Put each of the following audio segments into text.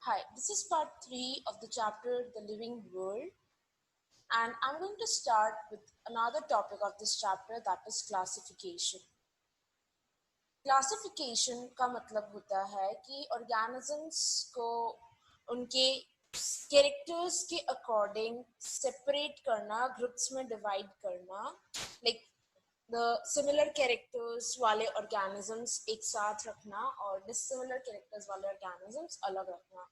Hi, this is part 3 of the chapter The Living World, and I'm going to start with another topic of this chapter, that is classification. Classification का मतलब होता है कि organisms को उनके characters के according separate करना, groups में डिवाइड करना, लाइक द सिमिलर कैरेक्टर्स वाले ऑर्गेनिजम्स एक साथ रखना और डिसिमिलर कैरेक्टर्स वाले ऑर्गेनिजम्स अलग रखना.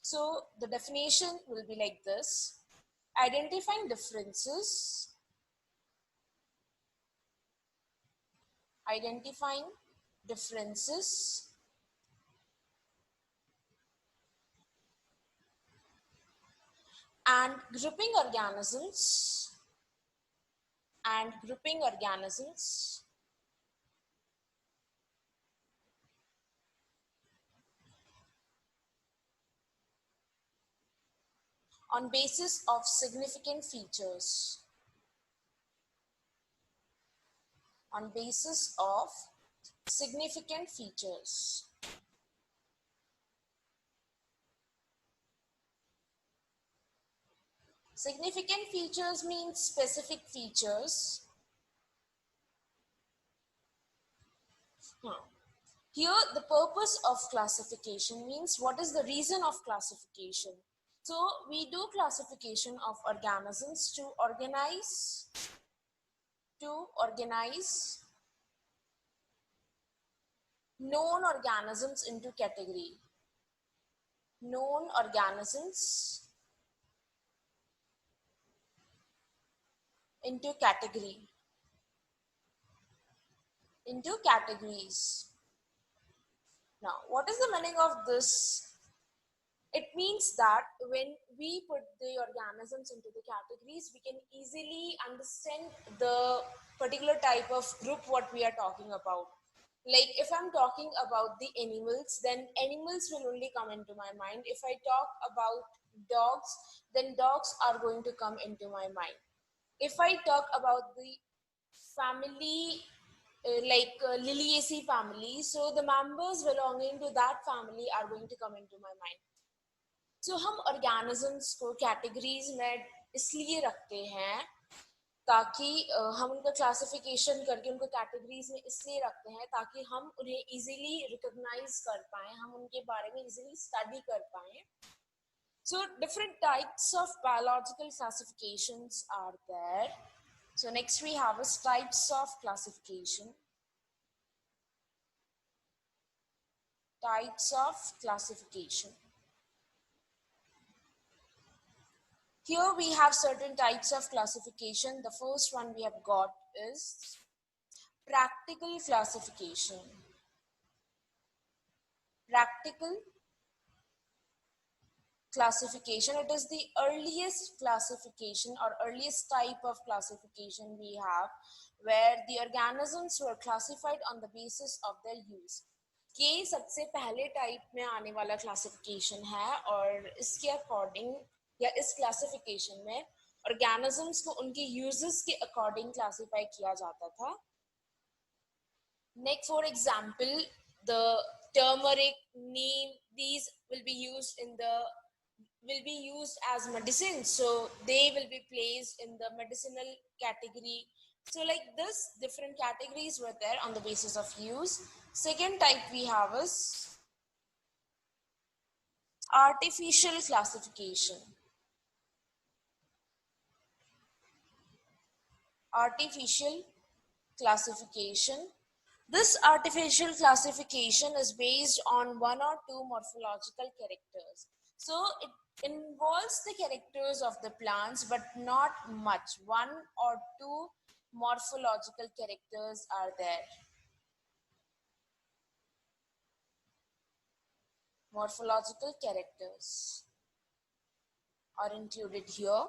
So the definition will be like this: identifying differences and grouping organisms on basis of significant features. Significant features means specific features. Here, the purpose of classification means what is the reason of classification. So, we do classification of organisms to organize known organisms into category. Into categories. Now, what is the meaning of this? It means that when we put the organisms into the categories, we can easily understand the particular type of group what we are talking about. Like if I'm talking about the animals, then animals will only come into my mind. If I talk about dogs, then dogs are going to come into my mind. If I talk about the family, Liliaceae family, so the members belonging to that family are going to come into my mind. So हम organisms को categories में इसलिए रखते हैं ताकि हम उनका classification करके उनको कैटेगरीज में इसलिए रखते हैं ताकि हम उन्हें इजीली रिकॉग्नाइज कर पाएं, हम उनके बारे में इजीली स्टडी कर पाएं. So different types of biological classifications are there. So next we have is types of classification. Here we have certain types of classification. The first one we have got is practical classification. It is the earliest classification or earliest type of classification we have, where the organisms were classified on the basis of their use. ये सबसे पहले type में आने वाला classification है और इसके according या इस क्लासिफिकेशन में ऑर्गेनिजम्स को उनके यूजेस के अकॉर्डिंग क्लासिफाई किया जाता था. Next, for example, the turmeric, neem, these will be used as medicine, so they will be placed in the medicinal category. So like this, different categories were there on the basis of use. Second type we have is artificial classification. This artificial classification is based on one or two morphological characters. So it involves the characters of the plants, but not much. One or two morphological characters are there. Morphological characters are included here.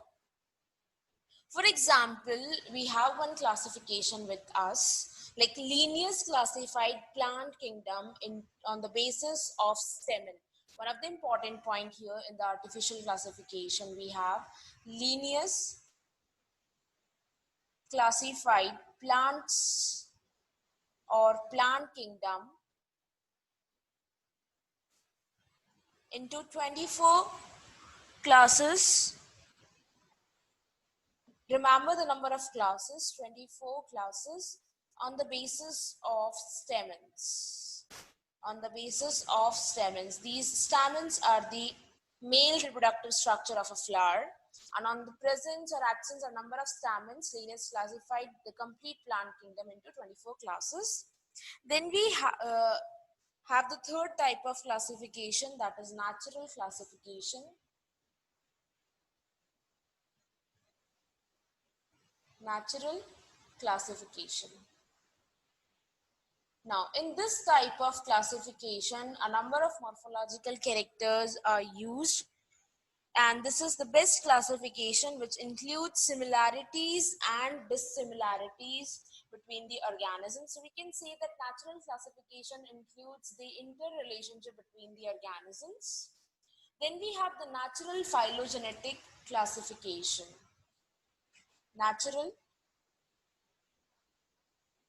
For example, we have one classification with us, like Linnaeus classified plant kingdom on the basis of stamen. One of the important point here in the artificial classification, we have Linnaeus classified plants or plant kingdom into 24 classes. Remember the number of classes, 24 classes on the basis of stamens. On the basis of stamens. These stamens are the male reproductive structure of a flower, and on the presence or absence of number of stamens, Linnaeus classified the complete plant kingdom into 24 classes. Then we have the third type of classification, that is natural classification. Natural classification. Now, in this type of classification, a number of morphological characters are used, and this is the best classification, which includes similarities and dissimilarities between the organisms. So we can say that natural classification includes the interrelationship between the organisms. Then we have the natural phylogenetic classification. Natural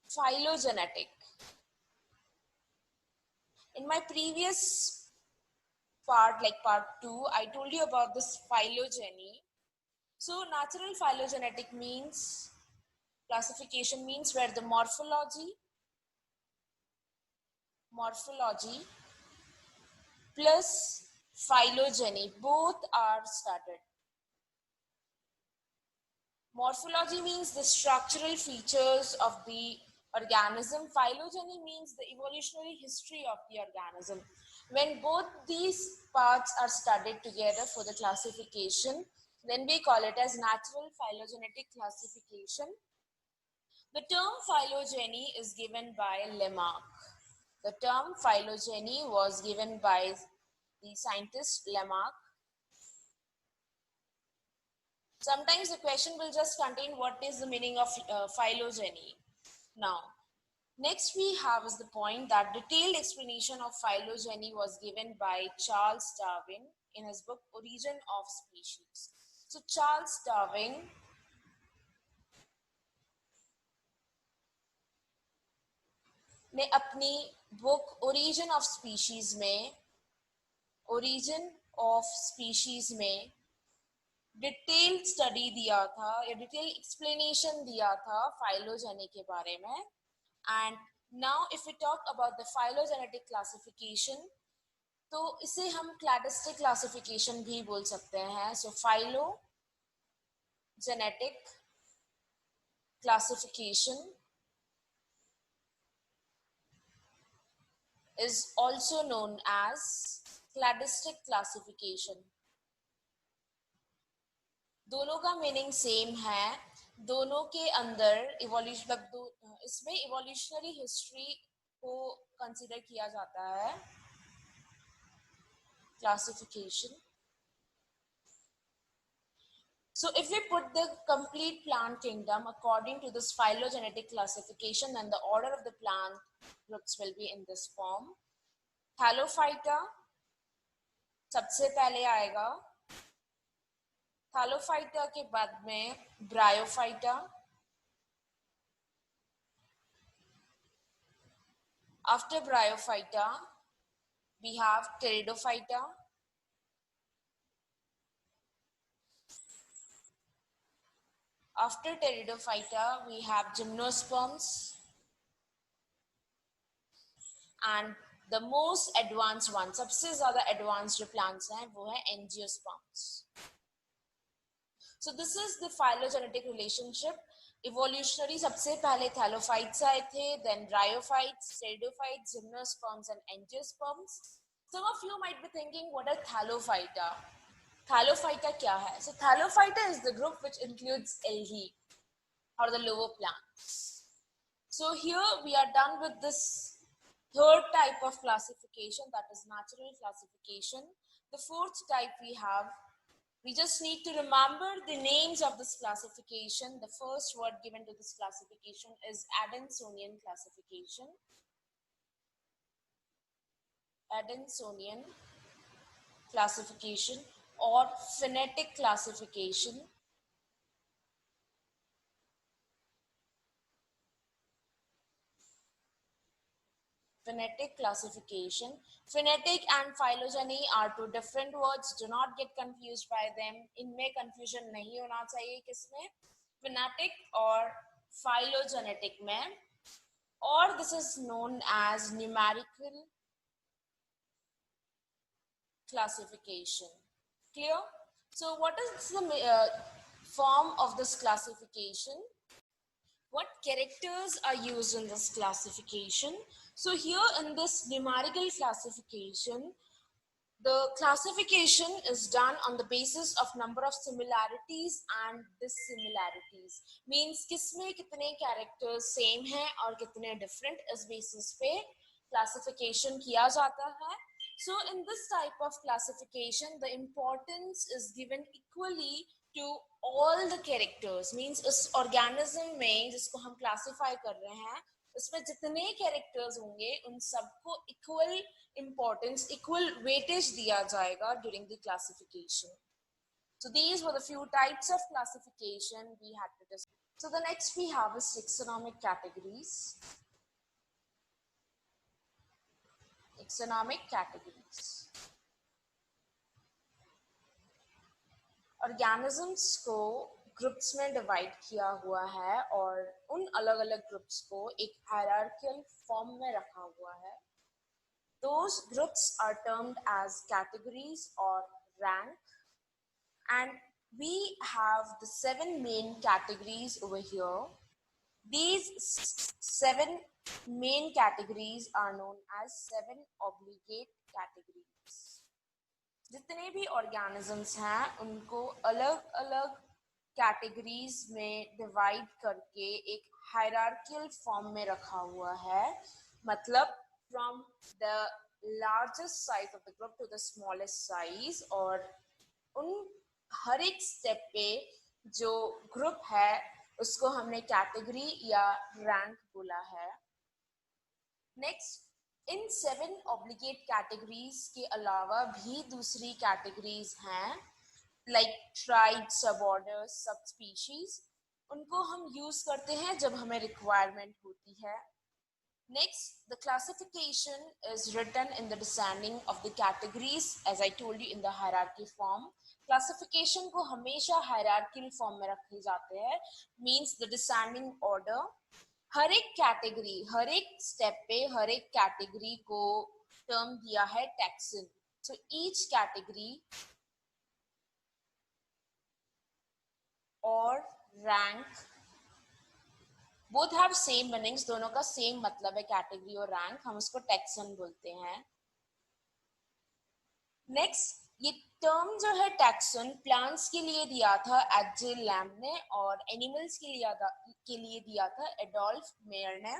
phylogenetic. In my previous part, like part 2, I told you about this phylogeny. So natural phylogenetic means, classification means where the morphology plus phylogeny both are studied. Morphology means the structural features of the organism. Phylogeny means the evolutionary history of the organism. When both these parts are studied together for the classification, then we call it as natural phylogenetic classification. The term phylogeny is given by Lamarck. The term phylogeny was given by the scientist Lamarck. Sometimes the question will just contain what is the meaning of phylogeny. Now, next we have is the point that detailed explanation of phylogeny was given by Charles Darwin in his book Origin of Species. So Charles Darwin ने अपनी book origin of species में detail study दिया था या detail explanation दिया था phylogeny के बारे में. And now if we talk about the phylogenetic classification, तो इसे हम क्लैडिस्टिक क्लासिफिकेशन भी बोल सकते हैं. So phylogenetic classification is also known as cladistic classification. दोनों का मीनिंग सेम है. दोनों के अंदर इसमें इवोल्यूशनरी हिस्ट्री को कंसीडर किया जाता है. Classification. So if we put the complete plant kingdom according to this phylogenetic classification, then the order of the plant groups will be in this form. Thallophyta सबसे पहले आएगा. Thallophyta के बाद में Bryophyta. After Bryophyta, we have Pteridophyta. After Pteridophyta, we have Gymnosperms. And the most advanced one, सबसे ज़्यादा advanced जो plants हैं, वो है Angiosperms. So this is the phylogenetic relationship. Evolutionary सबसे पहले Thallophytes आए थे, then Bryophytes, Pteridophytes, Gymnosperms and Angiosperms. Some of you might be thinking, what are Thallophyta? Thallophyta क्या है? So Thallophyta is the group which includes algae or the lower plants. So here we are done with this third type of classification, that is natural classification. The fourth type we just need to remember the names of this classification. The first word given to this classification is Adansonian classification. Adansonian classification or phonetic classification. phonetic classification. Phonetic and phylogeny are two different words. Do not get confused by them. इनमें confusion नहीं होना चाहिए किसमें, phonetic और phylogenetic में. Or this is known as numerical classification. Clear? So what is the form of this classification? What characters are used in this classification? So here in this numerical classification, the classification is done on the basis of number of similarities and dissimilarities. Means किसमें कितने characters same हैं और कितने different, इस basis पे classification किया जाता है. So in this type of classification, the importance is given equally to all the characters. Means इस organism में जिसको हम classify कर रहे हैं, उसमें जितने characters होंगे उन सबको equal importance, equal weightage दिया जाएगा during the classification. So these were the few types of classification we had to discuss. So the next we have is taxonomic categories. Taxonomic categories. Organisms को groups में divide किया हुआ है और उन अलग अलग ग्रुप्स को एक हायरार्कियल फॉर्म में रखा हुआ है. Those groups are termed as categories or rank, and we have the 7 main categories over here. These 7 main categories are known as 7 obligate categories. जितने भी organisms हैं उनको अलग अलग categories में divide करके एक hierarchical form में रखा हुआ है. मतलब from the largest size of the group to the smallest size, और उन हर एक step पे जो group है उसको हमने category या rank बोला है. Next, इन 7 obligate categories के अलावा भी दूसरी categories हैं like tribe, suborder, subspecies. उनको हम use करते हैं जब हमें requirement होती है. Next, the classification is written in the descending of the categories, as I told you, in the hierarchy form. Classification को हमेशा hierarchical form में रखे जाते हैं, means the descending order. हर एक category, हर एक step पे हर एक category को term दिया है taxon. So each category or rank both have same meanings, दोनों का same मतलब है category और rank, हम उसको taxon बोलते हैं. Next, ये term जो है taxon plants के लिए दिया था H.J. Lamb ने और animals के लिए दिया था Adolf Mayer ने.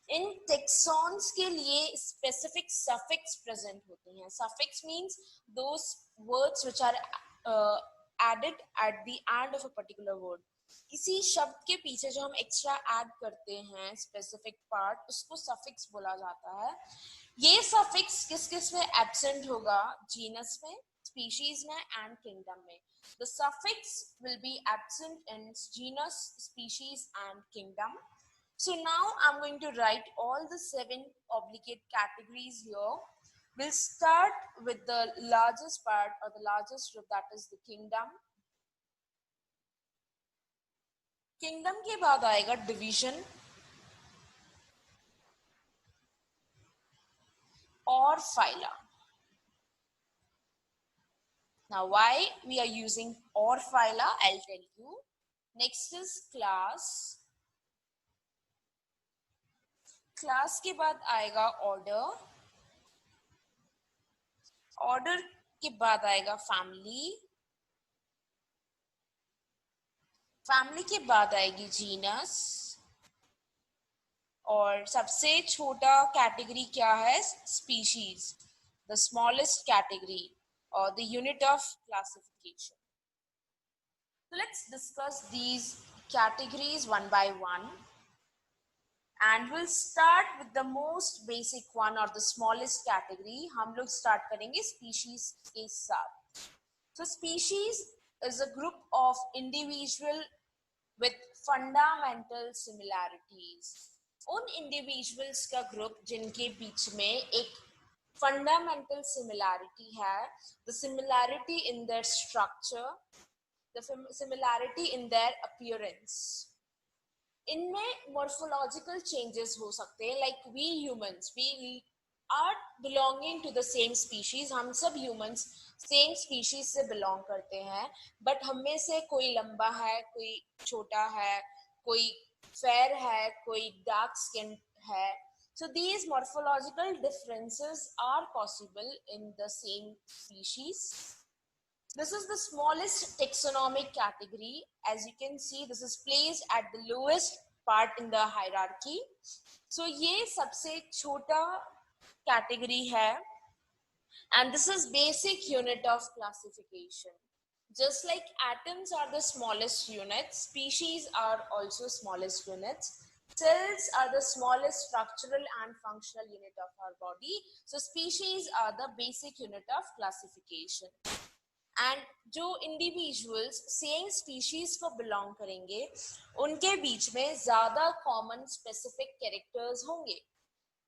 इन taxons के लिए specific suffix present होते हैं. Suffix means those words which are added at the end of a particular word. किसी शब्द के पीछे जो हम एक्स्ट्रा ऐड करते हैं स्पेसिफिक पार्ट, उसको सफिक्स बोला जाता है. ये सफिक्स किस किस में एब्सेंट होगा? जीनस में, स्पीशीज में एंड किंगडम में. The suffix will be absent in genus, species and kingdom. So now I'm going to write all the 7 obligate categories here. We'll start with the largest part or the largest group, that is the kingdom. Kingdom के बाद आएगा division और phyla. Now why we are using or phyla, I'll tell you. Next is class. Class के बाद आएगा order. Order के बाद आएगा फैमिली. फैमिली के बाद आएगी जीनस. और सबसे छोटा कैटेगरी क्या है? Species, the smallest category or the unit of classification. So let's discuss these categories one by one, and we'll start with the most basic one or the smallest category. हम लोग start करेंगे species के साथ. So species is a group of individual with fundamental similarities. उन individuals का group जिनके बीच में एक फंडामेंटल सिमिलैरिटी है, the similarity in their structure, the similarity in their appearance. इनमें मॉर्फोलॉजिकल चेंजेस हो सकते हैं, like we humans, we are belonging to the same species, हम सब ह्यूमंस सेम स्पीशीज से बिलोंग करते हैं, बट हम में से कोई लंबा है, कोई छोटा है, कोई फेयर है, कोई डार्क स्किन है. So these morphological differences are possible in the same species. This is the smallest taxonomic category. As you can see, this is placed at the lowest part in the hierarchy. So ये सबसे छोटा category है, and this is basic unit of classification. Just like atoms are the smallest units, species are also smallest units. Cells are the smallest structural and functional unit of our body. So species are the basic unit of classification. And जो individuals same species को belong करेंगे उनके बीच में ज्यादा common specific characters होंगे.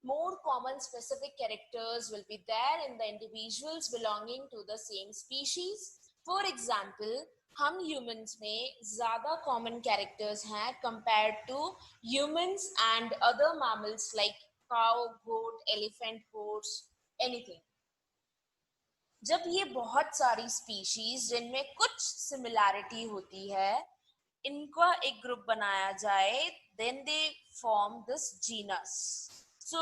More common specific characters will be there in the individuals belonging to the same species. For example, हम humans में ज्यादा common characters हैं compared to humans and other mammals like cow, goat, elephant, horse, anything. जब ये बहुत सारी species जिनमें कुछ सिमिलैरिटी होती है इनका एक ग्रुप बनाया जाए, then they form this genus. So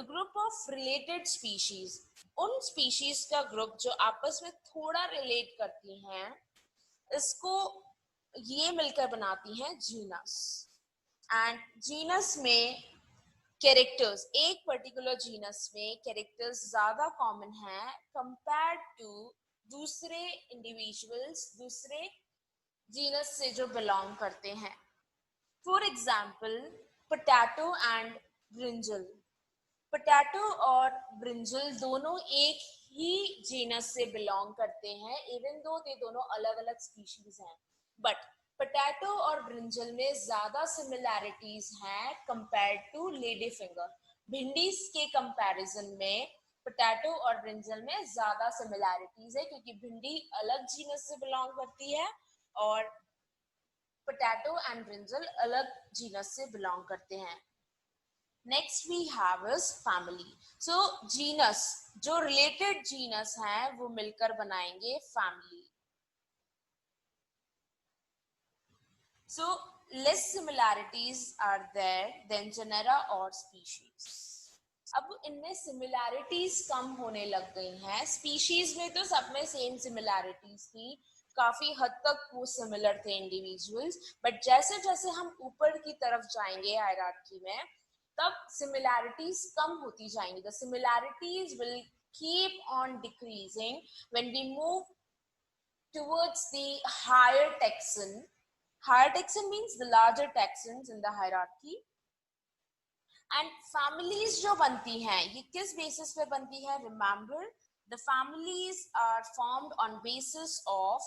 group of related species, उन स्पीशीज का ग्रुप जो आपस में थोड़ा रिलेट करती हैं, इसको ये मिलकर बनाती हैं जीनस. एंड जीनस में कैरेक्टर्स, एक पर्टिकुलर जीनस में कैरेक्टर्स ज्यादा कॉमन है कंपेयर्ड टू दूसरे इंडिविजुअल्स दूसरे जीनस से जो बिलोंग करते हैं. For example, potato and brinjal. Potato और ब्रिंजल दोनों एक ही जीनस से बिलोंग करते हैं, इवन दो ये दोनों अलग अलग स्पीशीज हैं, बट पोटैटो और ब्रिंजल में ज्यादा सिमिलैरिटीज हैं कंपेयर्ड टू लेडी फिंगर. भिंडी के कंपैरिजन में पोटैटो और ब्रिंजल में ज्यादा सिमिलैरिटीज है क्योंकि भिंडी अलग जीनस से बिलोंग करती है और पोटैटो एंड ब्रिंजल अलग जीनस से बिलोंग करते हैं. Next we have is family. So genus, जो रिलेटेड जीनस हैं वो मिलकर बनाएंगे family. So less similarities are there than genera or species. अब इनमें सिमिलैरिटीज कम होने लग गई हैं. स्पीशीज में तो सब में सेम सिमिलैरिटीज थी, काफी हद तक वो सिमिलर थे इंडिविजुअल्स, बट जैसे जैसे हम ऊपर की तरफ जाएंगे हायरार्की में तब सिमिलैरिटीज कम होती जाएंगी. The similarities will keep on decreasing when we move towards the higher taxon. Higher taxon means the larger taxons in the hierarchy. And families जो बनती हैं ये किस basis पे बनती है? Remember, the families are formed on basis of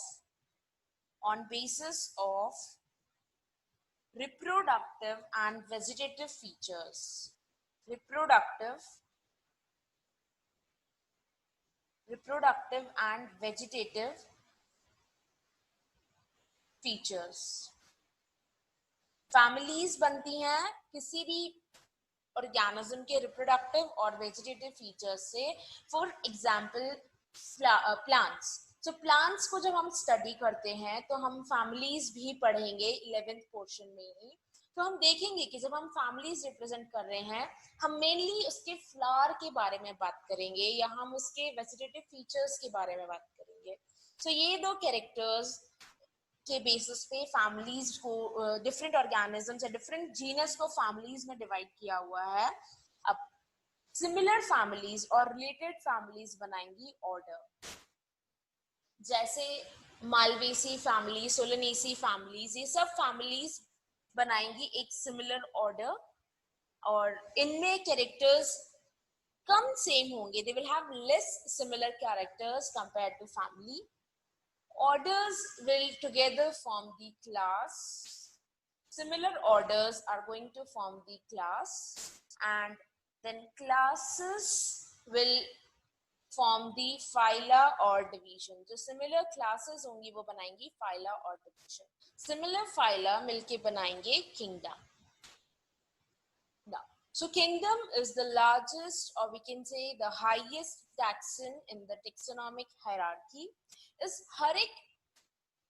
reproductive and vegetative features. Reproductive and vegetative features. Families बनती हैं किसी भी ऑर्गेनिज्म के रिप्रोडक्टिव और वेजिटेटिव फीचर्स से. For example plants. So plants को जब हम स्टडी करते हैं तो हम फैमिलीज भी पढ़ेंगे 11th पोर्शन में ही. तो हम देखेंगे कि जब हम फैमिलीज रिप्रेजेंट कर रहे हैं हम मेनली उसके फ्लावर के बारे में बात करेंगे या हम उसके वेजिटेटिव फीचर्स के बारे में बात करेंगे. सो ये दो कैरेक्टर्स के बेसिस पे फैमिलीज को, डिफरेंट ऑर्गेनिजम्स या डिफरेंट जीनस को फैमिलीज में डिवाइड किया हुआ है. अब सिमिलर फैमिलीज और रिलेटेड फैमिलीज बनाएंगी ऑर्डर. जैसे मालवेसी फैमिली, सोलनेसी फैमिलीज, ये सब फैमिलीज बनाएंगी एक सिमिलर ऑर्डर और इनमें कैरेक्टर्स कम सेम होंगे. They will have less similar characters compared to family. Orders will together form the class. Similar orders are going to form the class, and then classes will form the phyla or division. जो similar classes होंगी वो बनाएंगी phyla और division. Similar phyla मिलके बनाएंगे kingdom. Now, so kingdom is the largest, or we can say the highest taxon in the taxonomic hierarchy. इस हर एक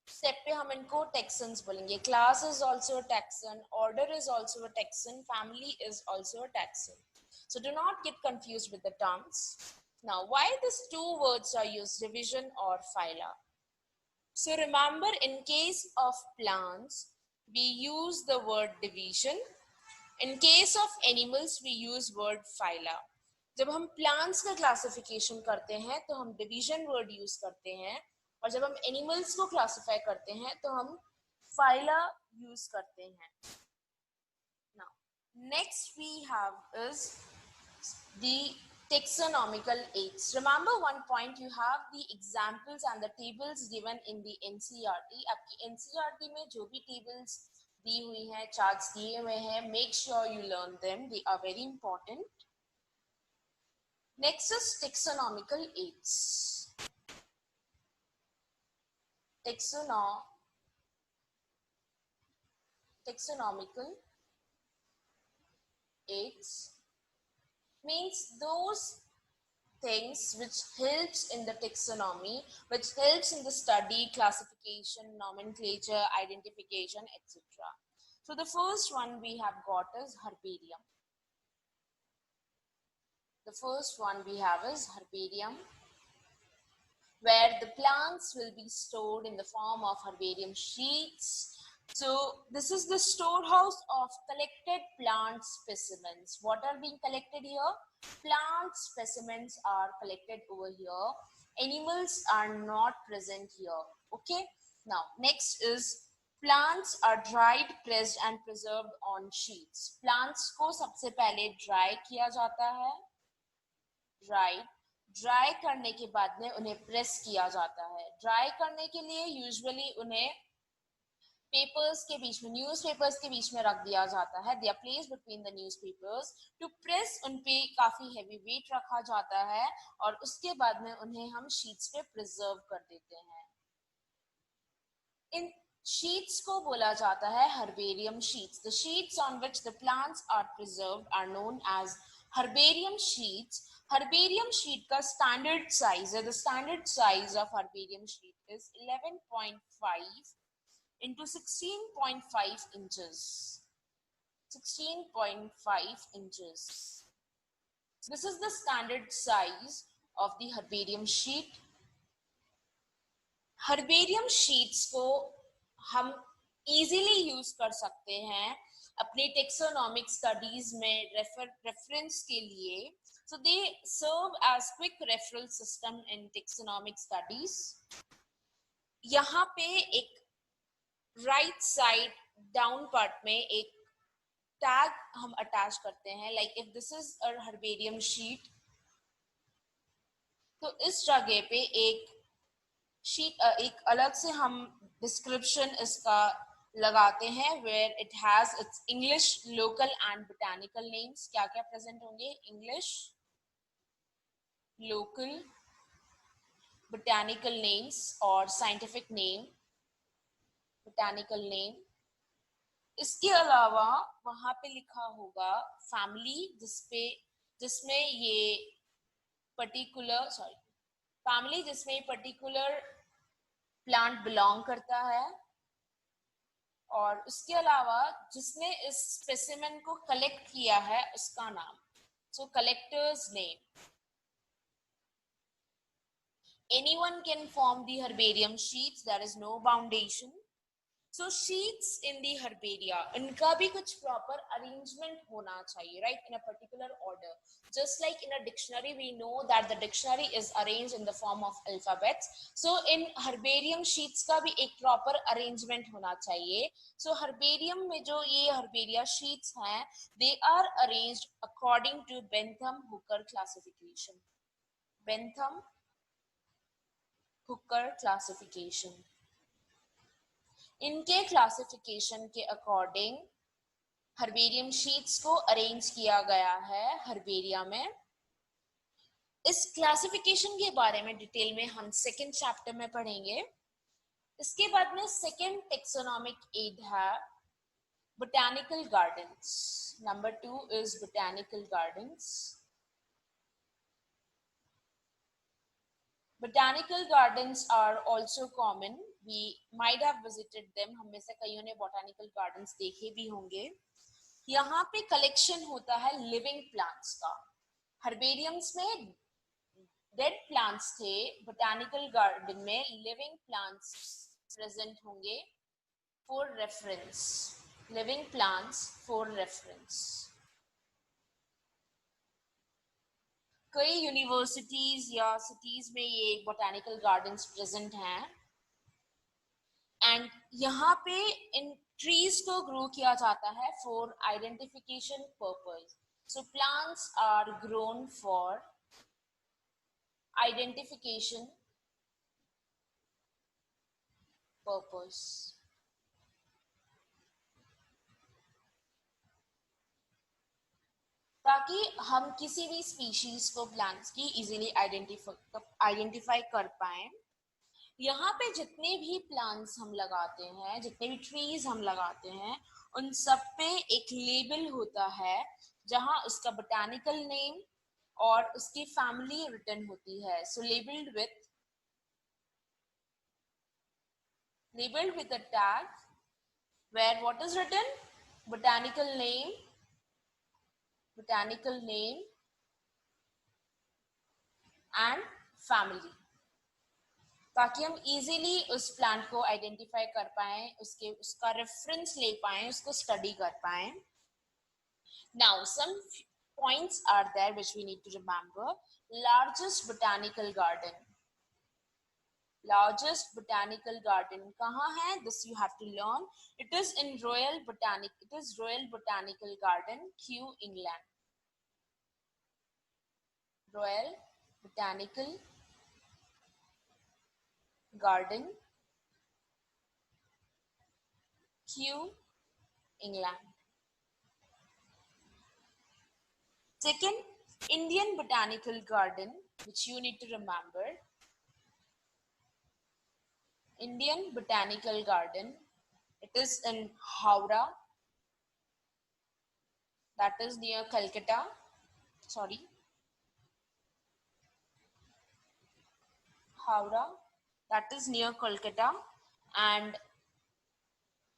step पे हम इनको taxons बोलेंगे. Class is also a taxon, order is also a taxon, family is also a taxon. So do not get confused with the terms. Now, why these two words are used, division or phyla? So remember, in case of plants, we use the word division. In case of animals, we use word phyla. जब हम plants का classification करते हैं तो हम division word use करते हैं, और जब हम animals को classify करते हैं तो हम phyla use करते हैं. Now, next we have is the taxonomical aids. Remember one point, you have the examples and the tables given in the NCERT. आपकी NCERT में जो भी tables दी हुई हैं, charts दिए हुए हैं, make sure you learn them. They are very important. Next is taxonomical aids. Taxonomical aids means those things which helps in the taxonomy, which helps in the study, classification, nomenclature, identification, etc. So the first one we have got is herbarium. The first one we have is herbarium, where the plants will be stored in the form of herbarium sheets. So this is the storehouse of collected plant specimens. What are being collected here? Plant specimens are collected over here. Animals are not present here. Okay. Now, next is plants are dried, pressed and preserved on sheets. Plants को सबसे पहले dry किया जाता है. Dry करने के बाद में उन्हें प्रेस किया जाता है. ड्राई करने के लिए यूजुअली उन्हें पेपर्स के बीच में, न्यूज़पेपर्स के बीच में रख दिया जाता है. They are placed between the newspapers to press. उन पे काफी हैवी वेट रखा जाता है और उसके बाद में उन्हें हम शीट्स पे प्रिजर्व कर देते हैं. इन शीट्स को बोला जाता है herbarium sheets. The sheets on which the plants are preserved are known as herbarium sheets. Herbarium sheet का standard size है. The standard size of herbarium sheet is 11.5 into 16.5 inches. 16.5 inches. This is the standard size of the herbarium sheet. Herbarium sheets को हम easily use कर सकते हैं अपने taxonomic studies में reference के लिए. So they serve as quick referral system in taxonomic studies. यहाँ पे एक right side down part में एक tag हम attach करते हैं, like if this is a herbarium sheet, तो इस जगह पे एक sheet एक अलग से हम description इसका लगाते हैं, where it has its English, local and botanical names. क्या क्या present होंगे? English, local, botanical names और scientific name, botanical name. इसके अलावा वहां पे लिखा होगा family, जिसमें ये particular family जिसमें particular plant belong करता है, और उसके अलावा जिसने इस स्पेसिमेन को कलेक्ट किया है उसका नाम. So collector's name. Anyone can form the herbarium sheets. There is no foundation. So sheets in the herbaria, इनका भी कुछ proper arrangement होना चाहिए, right, in a particular order. Just like in a dictionary, we know that the dictionary is arranged in the form of alphabets. So in herbarium sheets का भी एक proper arrangement होना चाहिए. So herbarium में जो ये herbaria sheets हैं, they are arranged according to Bentham-Hooker classification. Bentham-Hooker classification. इनके क्लासिफिकेशन के अकॉर्डिंग हर्बेरियम शीट्स को अरेंज किया गया है हर्बेरिया में। इस क्लासिफिकेशन के बारे में डिटेल में हम सेकेंड चैप्टर में पढ़ेंगे। इसके बाद में सेकेंड टेक्सोनॉमिक एड है botanical gardens. Number 2 is botanical gardens. Botanical gardens are also common. We might have visited them. हम में से कईयों ने botanical gardens देखे भी होंगे। यहाँ पे कलेक्शन होता है लिविंग प्लांट्स का। हर्बेरियम्स में डेड प्लांट्स थे, बोटानिकल गार्डन में लिविंग प्लांट्स प्रेजेंट होंगे for reference. Living plants for reference. कई यूनिवर्सिटीज या सिटीज में ये बोटानिकल गार्डन्स प्रेजेंट हैं एंड यहाँ पे इन ट्रीज को ग्रो किया जाता है for identification purpose. So plants are grown for identification purpose. ताकि हम किसी भी स्पीशीज को प्लांट्स की इजीली आइडेंटिफाई कर पाए। यहाँ पे जितने भी प्लांट्स हम लगाते हैं, जितने भी ट्रीज हम लगाते हैं, उन सब पे एक लेबल होता है जहाँ उसका बोटानिकल नेम और उसकी फैमिली रिटन होती है। सो labeled with a tag where what is written? Botanical name and family, ताकि हम इजीली उस प्लांट को आइडेंटिफाई कर पाए, उसका रेफरेंस ले पाए, उसको स्टडी कर पाए। Now some points are there which we need to remember. Largest botanical garden कहाँ है? This you have to learn. It is Royal Botanical Garden, Kew, England. Royal Botanical Garden, Kew, England. Second, Indian Botanical Garden, which you need to remember. Indian Botanical Garden, it is in Howrah, that is near Calcutta. Howrah, that is near Kolkata. And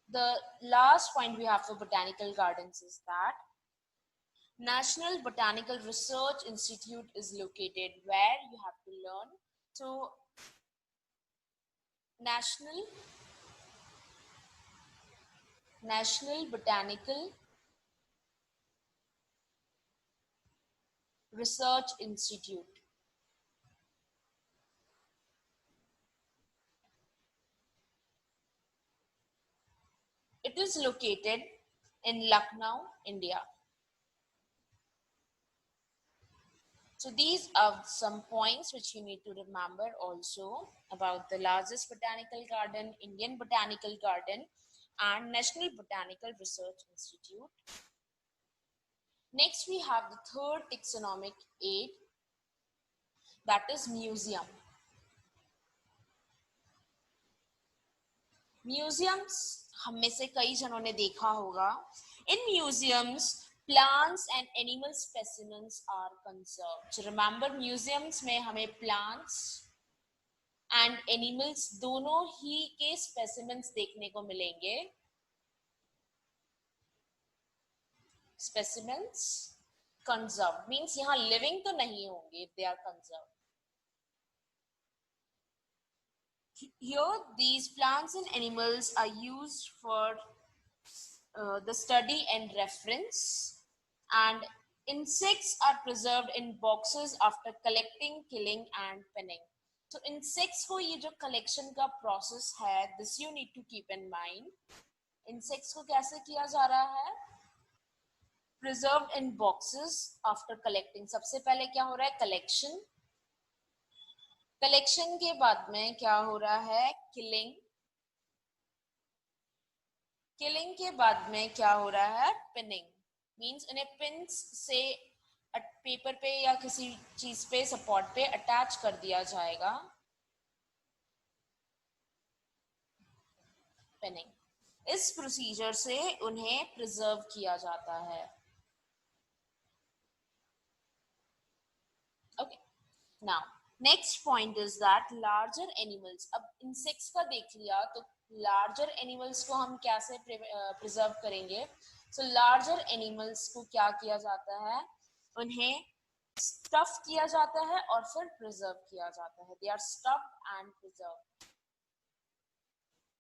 the last point we have for botanical gardens is that National Botanical Research Institute is located where you have to learn. So National Botanical Research Institute. It is located in Lucknow, India. So these are some points which you need to remember also about the largest botanical garden, Indian Botanical Garden, and National Botanical Research Institute. Next, we have the third taxonomic aid, that is museum. Museums, हम में से कई जनों ने देखा होगा. In museums, plants and animal specimens are conserved. So remember, museums में हमें plants and animals दोनों ही के specimens देखने को मिलेंगे. Specimens conserved means यहाँ living तो नहीं होंगे if they are conserved. Here, these plants and animals are used for the study and reference, and insects are preserved in boxes after collecting, killing and penning. So insects को ये जो collection का process है, this you need to keep in mind. Insects को कैसे किया जा रहा है? Preserved in boxes after collecting. सबसे पहले क्या हो रहा है? Collection. कलेक्शन के बाद में क्या हो रहा है? किलिंग. किलिंग के बाद में क्या हो रहा है? पिनिंग मीन्स इन्हें पिंस से पेपर पे या किसी चीज पे सपोर्ट पे अटैच कर दिया जाएगा। पिनिंग इस प्रोसीजर से उन्हें प्रिजर्व किया जाता है। Okay, now next point is that larger animals. अब इंसेक्ट्स का देख लिया तो लार्जर एनिमल्स को हम कैसे प्रिजर्व करेंगे? सो लार्जर एनिमल्स को क्या किया जाता है? उन्हें स्टफ किया जाता है और फिर प्रिजर्व किया जाता है। They are stuffed and preserve,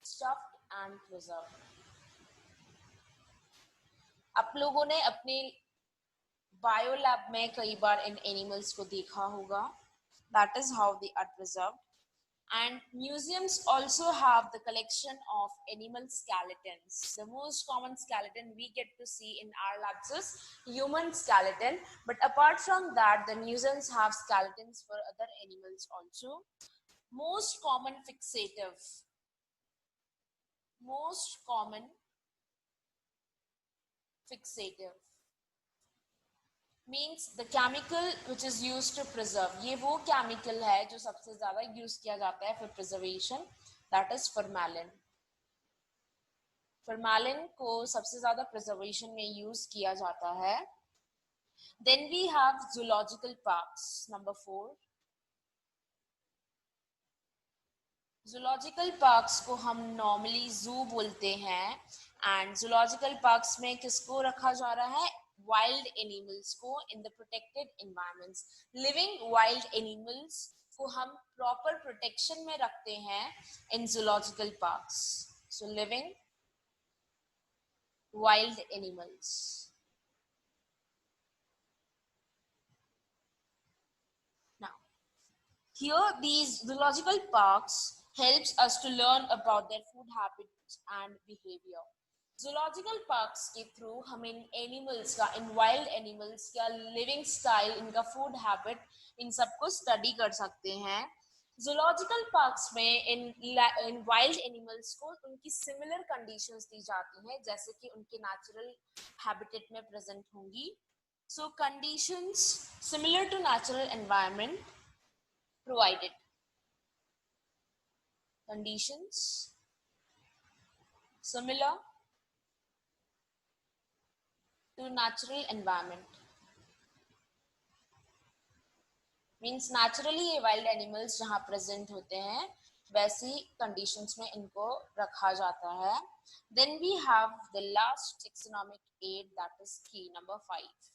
stuffed and preserve. आप लोगों ने अपने बायो लैब में कई बार इन एनिमल्स को देखा होगा। That is how they are preserved. And museums also have the collection of animal skeletons. The most common skeleton we get to see in our labs is human skeleton. But apart from that, the museums have skeletons for other animals also. Most common fixative, most common fixative means the chemical which is used to preserve. ये वो chemical है जो सबसे ज्यादा use किया जाता है for preservation. That is formalin. Formalin को सबसे ज्यादा प्रिजर्वेशन में यूज किया जाता है। Then we have zoological parks, number 4। Zoological parks को हम नॉर्मली जू बोलते हैं। एंड जूलॉजिकल पार्क्स में किसको रखा जा रहा है? वाइल्ड एनिमल्स को in the protected environments. Living wild animals को हम प्रॉपर प्रोटेक्शन में रखते हैं इन zoological parks. So living wild animals. Now, here these zoological parks helps us to learn about their food habits and behavior. Zoological parks के through हम इन animals का, इन wild animals का living style, इनका food habit, इन सबको study कर सकते हैं। Zoological parks में इन वाइल्ड एनिमल्स को उनकी सिमिलर कंडीशंस दी जाती हैं जैसे कि उनके नेचुरल हैबिटेट में प्रेजेंट होंगी। So conditions similar to natural environment provided. Conditions similar to natural environment means naturally ये वाइल्ड एनिमल्स जहाँ प्रेजेंट होते हैं वैसी कंडीशंस में इनको रखा जाता है। Then we have the last taxonomic aid, that is key number 5।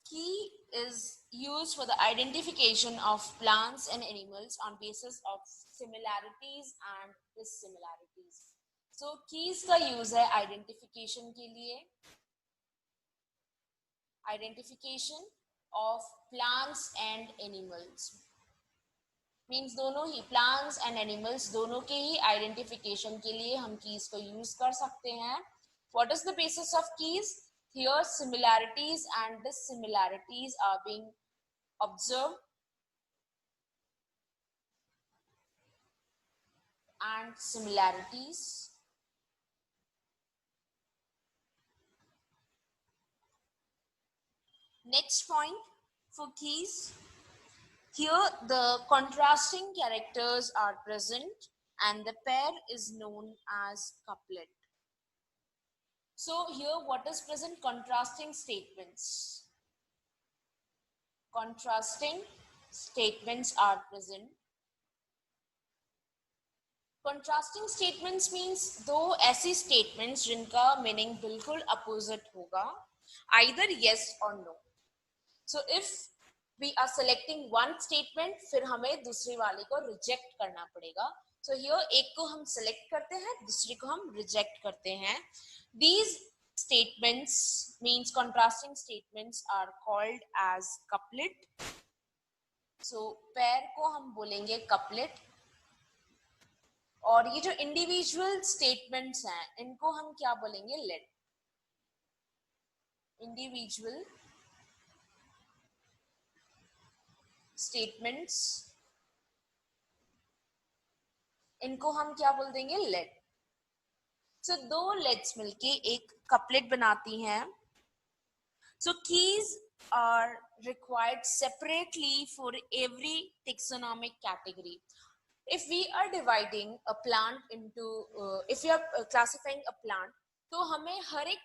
Key is used for the identification of plants and animals on basis of similarities and dissimilarities. So keys का use है identification के लिए, identification of plants and animals means दोनों ही plants and animals दोनों के ही identification के लिए हम keys को use कर सकते हैं। What is the basis of keys? Here similarities and dissimilarities are being observed and similarities. Next point for keys. Here the contrasting characters are present and the pair is known as couplet. So here what is present? Contrasting statements. Contrasting statements are present. Contrasting statements means दो ऐसी statements जिनका meaning बिल्कुल opposite होगा, either yes or no. So if we are selecting one statement, फिर हमें दूसरी वाले को reject करना पड़ेगा। So here एक को हम select करते हैं, दूसरी को हम reject करते हैं। These statements means contrasting statements are called as couplet. So pair को हम बोलेंगे couplet। और ये जो इंडिविजुअल स्टेटमेंट्स हैं इनको हम क्या बोलेंगे? लेट। इंडिविजुअल स्टेटमेंट्स इनको हम क्या बोल देंगे, लेट। सो दो लेट्स मिलके एक कपलेट बनाती हैं. So keys are required separately for every taxonomic category. If we are dividing a plant into, if we are classifying a plant, तो हमें हर एक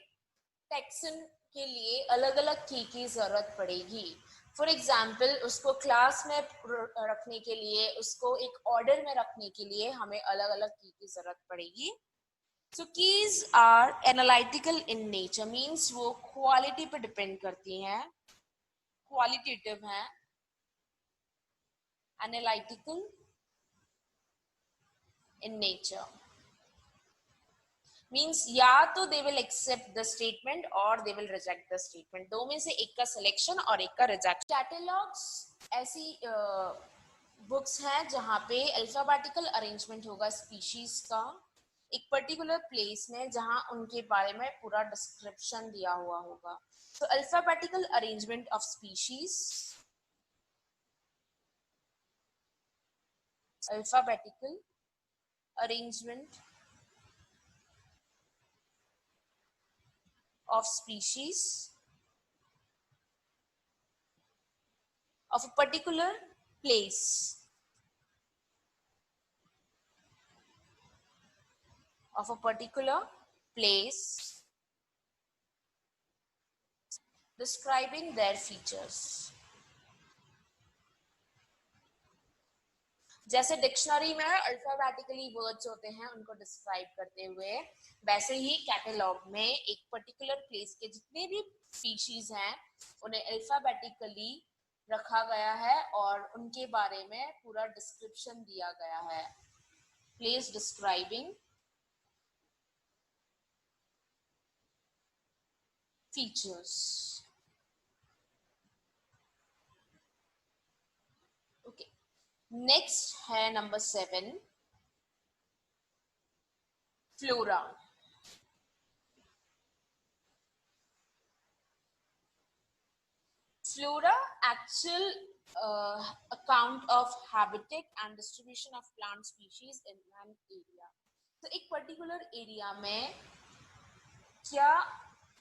taxon के लिए अलग अलग की जरूरत पड़ेगी. फॉर एग्जाम्पल उसको क्लास में रखने के लिए, उसको एक ऑर्डर में रखने के लिए हमें अलग अलग की जरूरत पड़ेगी. So keys are analytical in nature, means वो quality पे depend करती हैं, qualitative हैं, analytical in nature. Means या तो they will accept the statement or they will reject the statement. दो में से एक का selection और एक का rejection. Catalogs ऐसी बुक्स हैं जहाँ पे अल्फाबेटिकल अरेंजमेंट होगा स्पीशीज का एक पर्टिकुलर प्लेस में, जहां उनके बारे में पूरा डिस्क्रिप्शन दिया हुआ होगा. तो alphabetical arrangement of species, alphabetical arrangement of species of a particular place. Of a particular place, describing their features. जैसे डिक्शनरी में अल्फाबेटिकली वर्ड्स होते हैं उनको डिस्क्राइब करते हुए, वैसे ही कैटलॉग में एक पर्टिकुलर प्लेस के जितने भी स्पीशीज हैं उन्हें अल्फाबेटिकली रखा गया है और उनके बारे में पूरा डिस्क्रिप्शन दिया गया है. Place describing features. Okay, next है number 7, flora. Flora, actual account of habitat and distribution of plant species in an area. तो एक पर्टिकुलर एरिया में क्या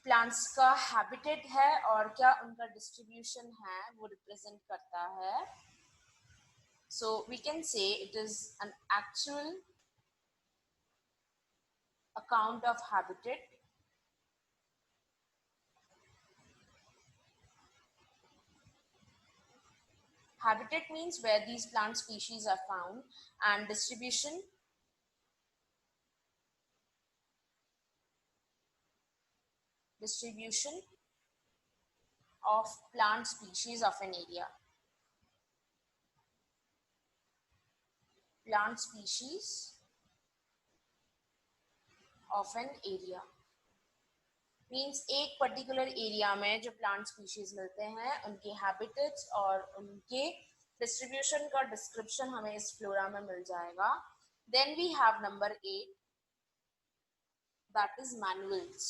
प्लांट्स का हैबिटेट है और क्या उनका डिस्ट्रीब्यूशन है वो रिप्रेजेंट करता है. So we can say it is an actual account of habitat Habitat means where these plant species are found, and distribution of plant species of an area. Plant species of an area means एक particular area में जो plant species मिलते हैं उनके habitats और उनके distribution का description हमें इस फ्लोरा में मिल जाएगा. Then we have number 8, that is manuals.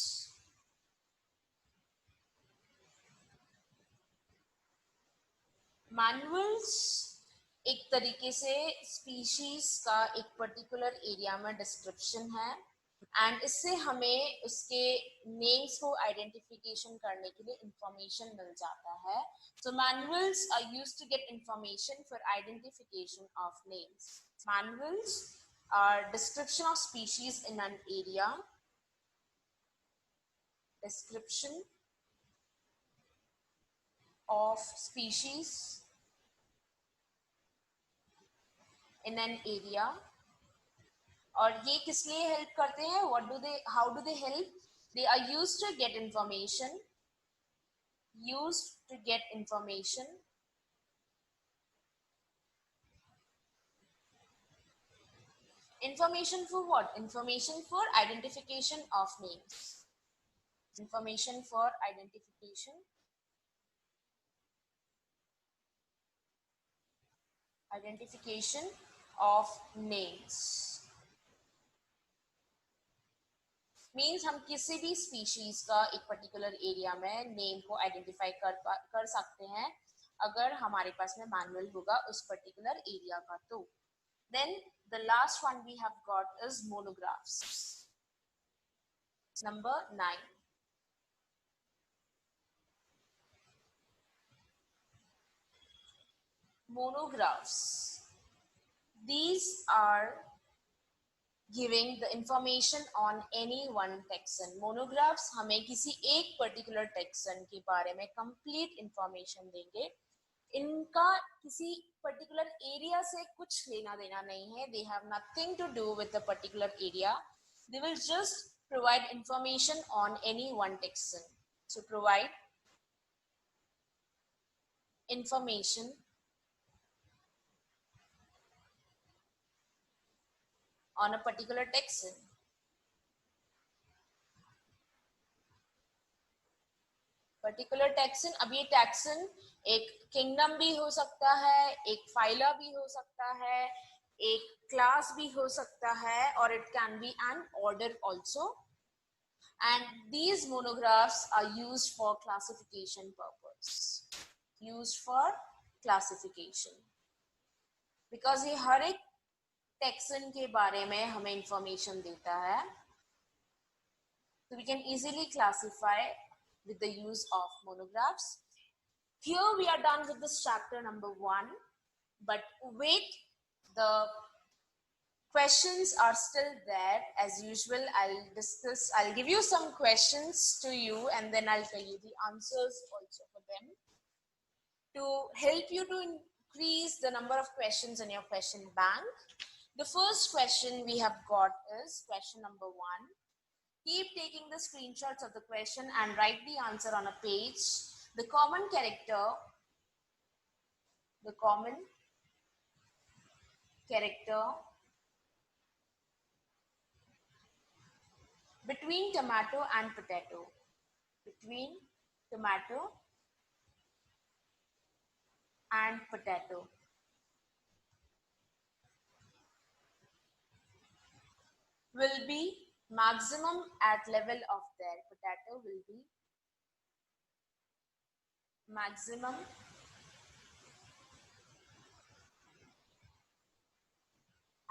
Manuals एक तरीके से स्पीशीज का एक पर्टिकुलर एरिया में डिस्क्रिप्शन है एंड इससे हमें उसके नेम्स को आइडेंटिफिकेशन करने के लिए इंफॉर्मेशन मिल जाता है. So manuals are used to get information for identification of names. Manuals are description of species in an area, description of species in an area. और ये किस लिए हेल्प करते हैं, what do they, how do they help? They are used to get information, information for what? Information for identification of names. Information for identification of names means हम किसी भी species का एक पर्टिकुलर एरिया में name को identify कर सकते हैं अगर हमारे पास में मैनुअल होगा उस पर्टिकुलर एरिया का. तो Then the last one we have got is monographs. Number 9. Monographs. These are giving the information on any one taxon. Monographs हमें किसी एक particular taxon के बारे में complete information देंगे. इनका किसी particular area से कुछ लेना देना नहीं है. They have nothing to do with the particular area. They will just provide information on any one taxon. So provide information on a particular taxon. Particular taxon. अब ये टैक्सन एक किंगडम भी हो सकता है, एक फाइला भी हो सकता है, एक क्लास भी हो सकता है, और it can be an order also. And these monographs are used for classification purpose. Used for classification because ये हर एक टैक्सन के बारे में हमें इंफॉर्मेशन देता है. So we can easily classify with the use of monographs. Here we are done with this chapter number 1, but wait, the questions are still there as usual. I'll give you some questions to you and then I'll tell you the answers also for them to help you to increase the number of questions in your question bank. The first question we have got is question number 1. Keep taking the screenshots of the question and write the answer on a page. The common character between tomato and potato. Between tomato and potato. Will be maximum at level of their potato will be maximum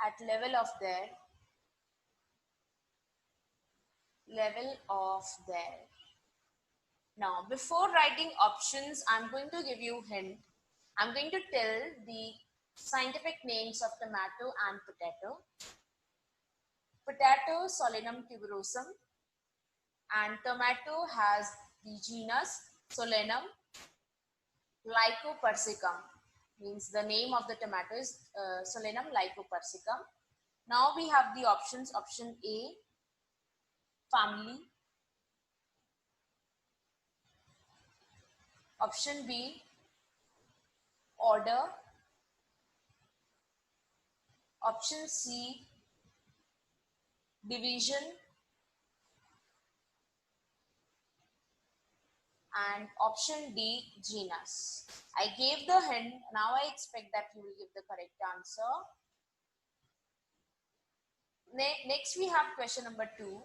at level of their Now before writing options, I'm going to give you a hint. I'm going to tell the scientific names of tomato and potato. Potato Solanum tuberosum, and tomato has the genus Solanum lycopersicum. Means the name of the tomato is Solanum lycopersicum. Now we have the options. Option A, family. Option B, order. Option C, division. And option D, genus. I gave the hint. Now I expect that you will give the correct answer. Next we have question number 2.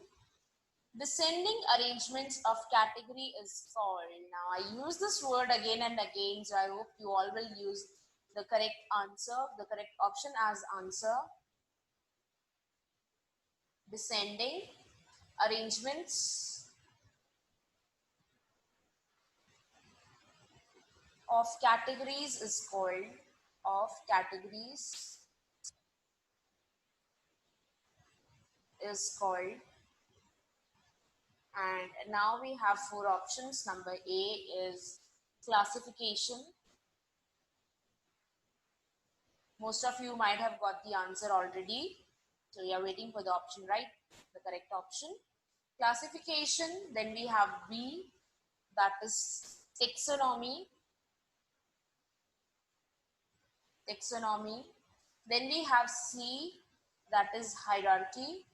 Descending arrangements of category is called. Now I use this word again and again, so I hope you all will use the correct answer, the correct option as answer. Descending arrangements of categories is called and now we have 4 options. Number A is classification. Most of you might have got the answer already, so you are waiting for the option, right? The correct option. Classification. Then we have B, that is taxonomy. Then we have C, that is hierarchy.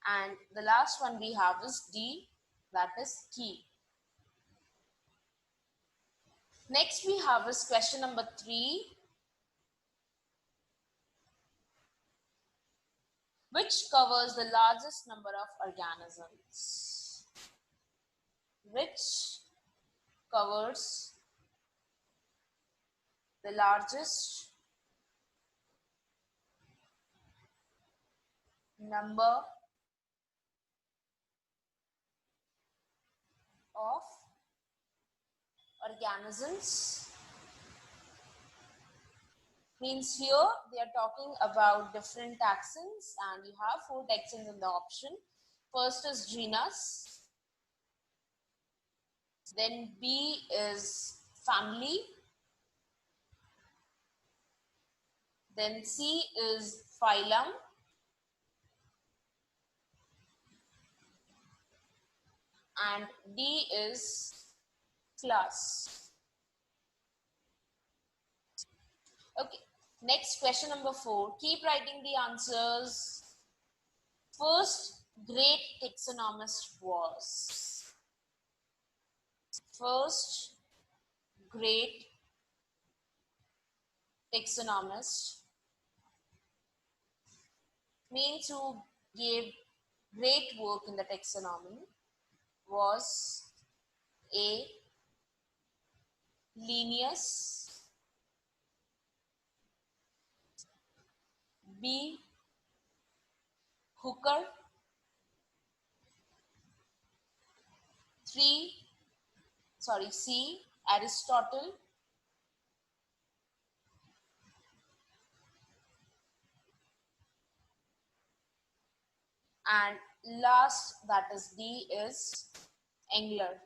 And the last one we have is D, that is key. Next we have is question number 3. Which covers the largest number of organisms? Which covers the the largest number of organisms. Means here they are talking about different taxons, and you have 4 taxons in the option. First is genus, then B is family, then C is phylum, and D is class. Okay, next question number 4. Keep writing the answers. First great taxonomist was. First great taxonomist means who gave great work in the taxonomy was A. Linnaeus, B. Hooker, C. Aristotle, and last, that is D, is Engler.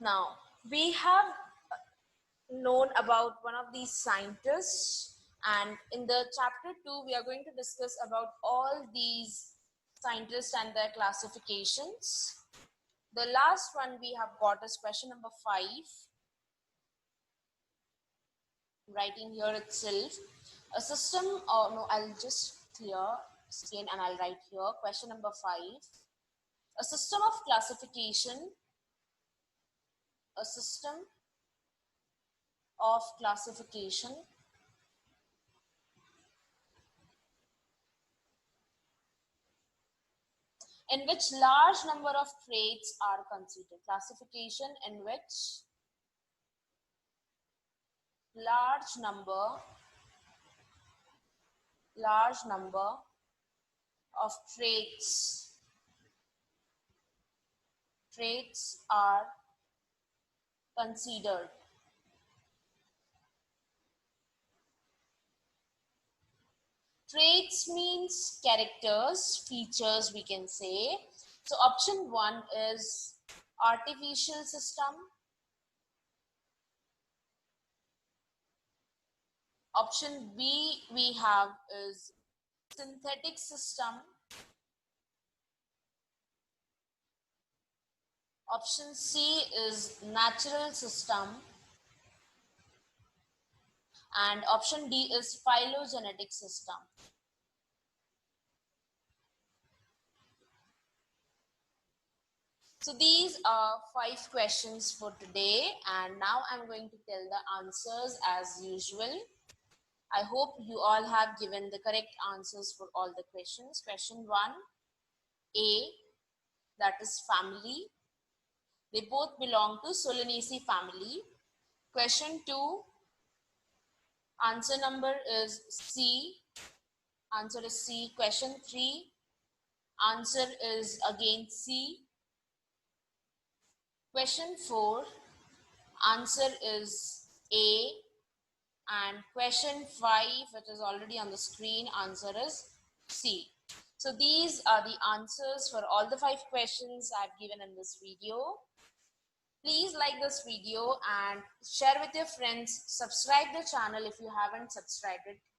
Now, we have known about one of these scientists, and in the chapter 2 we are going to discuss about all these scientists and their classifications. The last one we have got is question number 5, writing here itself a system, or no, I'll just clear screen and I'll write here question number 5. A system of classification, a system of classification in which large number of traits are considered. Classification in which large number of traits are considered. Traits means characters, features we can say. So option 1 is artificial system. Option B we have is synthetic system. Option C is natural system. And option D is phylogenetic system. So these are 5 questions for today, and now I'm going to tell the answers as usual. I hope you all have given the correct answers for all the questions. Question 1, A, that is family. They both belong to Solanaceae family. Question 2, answer number is C. Answer is C. Question 3, answer is again C. Question 4, answer is A. And question 5, which is already on the screen, answer is C. So these are the answers for all the 5 questions I've given in this video. Please like this video and share with your friends. Subscribe the channel if you haven't subscribed it.